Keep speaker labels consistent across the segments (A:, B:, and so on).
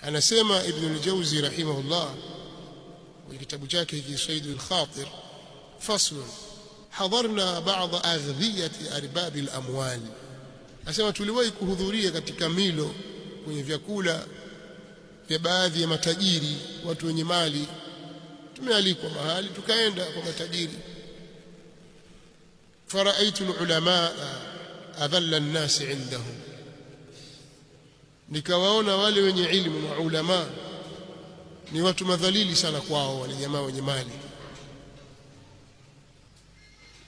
A: Anasema Ibn al-Jawzi rahimahullah kwenye kitabu chake hiki Sayd al-Khatir, fasl hadarna ba'd aghdhiyati arbab al-amwal. Anasema tuliwahi kuhudhuria katika milo kwenye vyakula vya baadhi ya matajiri, watu wenye mali. Tumealikwa mahali tukaenda kwa matajiri. Faraitu al-ulama adhalla an-nas indahum, nikawaona wale wenye ilmu na ulama ni watu madhalili sana kwao. Wale jamaa wenye mali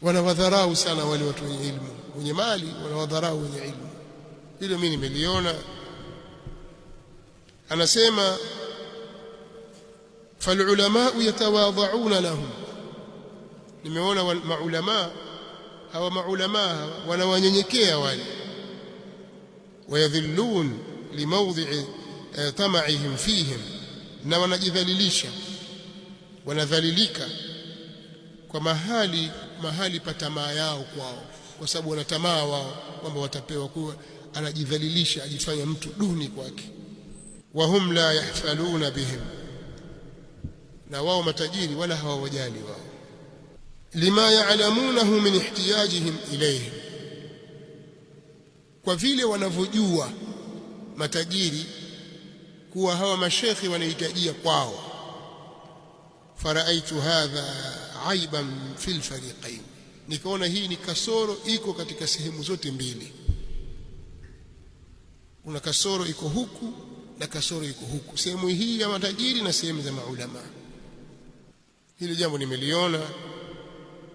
A: wanawadharau sana wale watu wenye ilmu, wenye mali wanawadharau wenye ilmu. Hilo mimi nimeliona. Anasema falulama yatawadhauna lahum, nimeona maulama hawa wanawanyenyekea wale, wayadhillun limawdhi'i tama'ihim fihim, na wanajidhalilisha, wanadhalilika kwa mahali pa tamaa yao kwao, kwa sababu wanatamaa wao kwamba watapewa. Kuwa anajidhalilisha, ajifanya mtu duni kwake. Wahum la yahfaluna bihim, na wao matajiri wala hawawajali wao. Lima ya'lamunahu min ihtiyajihim ilayhim, kwa vile wanavyojua matajiri kuwa hawa mashekhi wanahitajia kwao. Faraitu hadha aiban fil fariqain, nikaona hii ni kasoro iko katika sehemu zote mbili. Kuna kasoro iko huku na kasoro iko huku, sehemu hii ya matajiri na sehemu za maulama. Hili jambo nimeliona.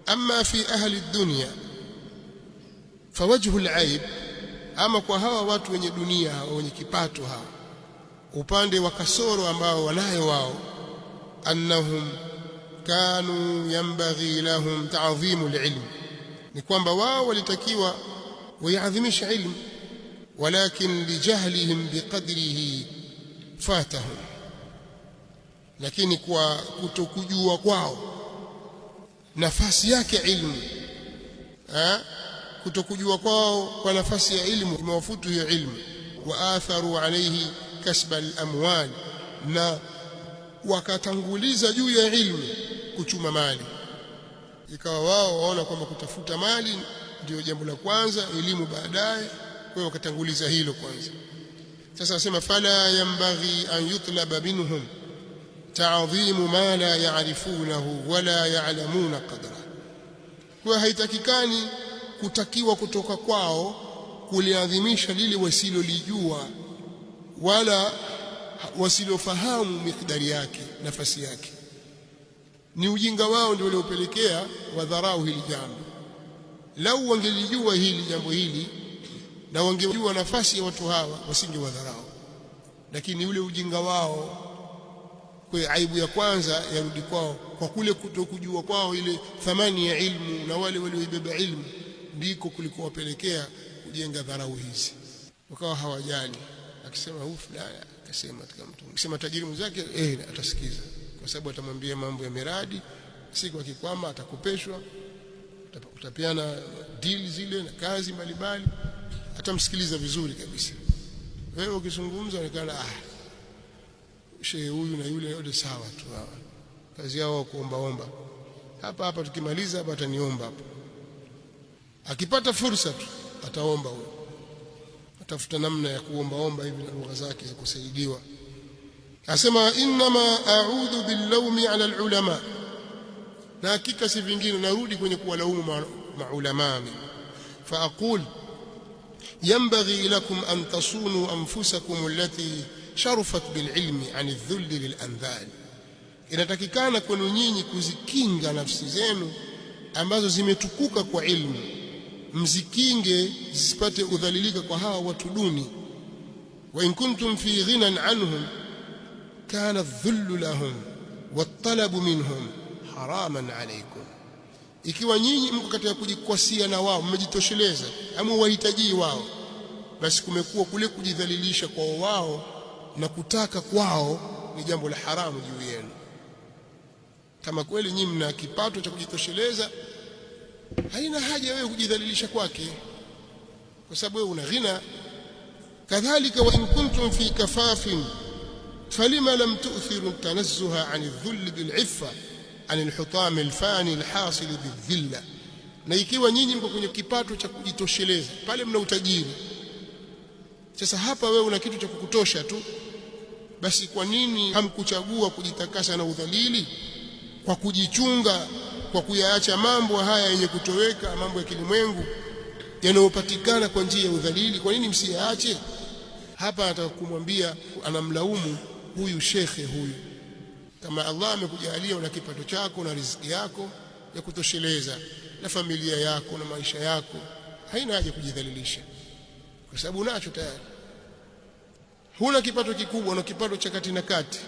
A: Amma fi ahli dunya fawajhu al-aib, ama kwa hawa watu wenye dunia, hawa wenye kipato, hawa upande wa kasoro ambao wanayo wao, annahum kanu yanbaghi lahum ta'dhimu al-ilm, ni kwamba wao walitakiwa wayadhimisha ilmu, walakin lijahlihim biqadrihi fatahum, lakini kwa kutokujua kwao nafasi yake ilmu, kutokujua kwao kwa nafasi ya ilmu imewafutu hiyo ilmu. Wa atharu alayhi kasba al-amwal, na wakatanguliza juu ya ilmu kuchuma mali. Ikawa wao waona kwamba kutafuta mali ndio jambo la kwanza, elimu baadaye, kwa hiyo wakatanguliza hilo kwanza. Sasa asema fala yanbaghi an yutlaba minhum ta'dhimu ma la ya'rifunahu wala ya'lamuna qadra, kwa haitakikani kutakiwa kutoka kwao kuliadhimisha lile wasilolijua wala wasilofahamu mikdari yake, nafasi yake. Ni ujinga wao ndio uliopelekea wadharau hili jambo. Lau wangelijua hili jambo hili na wangejua nafasi ya watu hawa, wasingewadharau. Lakini ule ujinga wao, kwa aibu ya kwanza yarudi kwao, kwa kule kutokujua kwao ile thamani ya ilmu na wale walioibeba ilmu, ndiko kulikuwa wapelekea kujenga dharau hizi. Wakawa hawajali, akisema huyu fulani, akasema katika mtu, akisema tajiri mwenzake atasikiza, kwa sababu atamwambia mambo ya miradi, siku akikwama atakopeshwa, utapiana deal zile na kazi mbalimbali, atamsikiliza vizuri kabisa. Wewe ukizungumza unaonekana shehe huyu na yule yote sawa tu, kazi yao kuombaomba. Hapa tukimaliza hapa ataniomba hapa, akipata fursa tu ataomba huyo, atafuta namna ya kuombaomba hivi na lugha zake za kusaidiwa. Asema inma a'udhu billawmi 'ala al-ulama, na hakika si vingine narudi kwenye kuwalaumu maulama. Fa aqul yanbaghi lakum an tasunu anfusakum allati sharafat bililmi 'an adh-dhull lil-andhal, inatakikana kwenu nyinyi kuzikinga nafsi zenu ambazo zimetukuka kwa ilmu, mzikinge zisipate udhalilika kwa hawa watu duni. Wa in kuntum fi ghinan anhum kana adh-dhull lahum wat-talab minhum haraman alaykum, ikiwa nyinyi mko katika kujikwasia na wao, mmejitosheleza ama wahitaji wao, basi kumekuwa kule kujidhalilisha kwa wao na kutaka kwao ni jambo la haramu juu yenu. Kama kweli nyinyi mna kipato cha kujitosheleza, haina haja wewe kujidhalilisha kwake, kwa sababu wewe una ghina. Kadhalika wa in kuntum fi kafafin falima lam tu'thiru tanazzuha 'an adh-dhull bil-'iffa 'an al-hutam al-fani al-hasil bil-dhilla. Na ikiwa nyinyi mko kwenye kipato cha kujitosheleza, pale mna utajiri, sasa hapa wewe una kitu cha kukutosha tu, basi kwa nini hamkuchagua kujitakasa na udhalili kwa kujichunga, kwa kuyaacha mambo haya yenye kutoweka, mambo ya kilimwengu yanayopatikana kwa njia ya udhalili? Kwa nini msiyaache? Hapa anataka kumwambia, anamlaumu huyu shekhe huyu, kama Allah amekujalia una kipato chako na riziki yako ya kutosheleza na familia yako na maisha yako, haina haja kujidhalilisha kwa sababu unacho tayari. Huna kipato kikubwa na kipato cha kati na kati,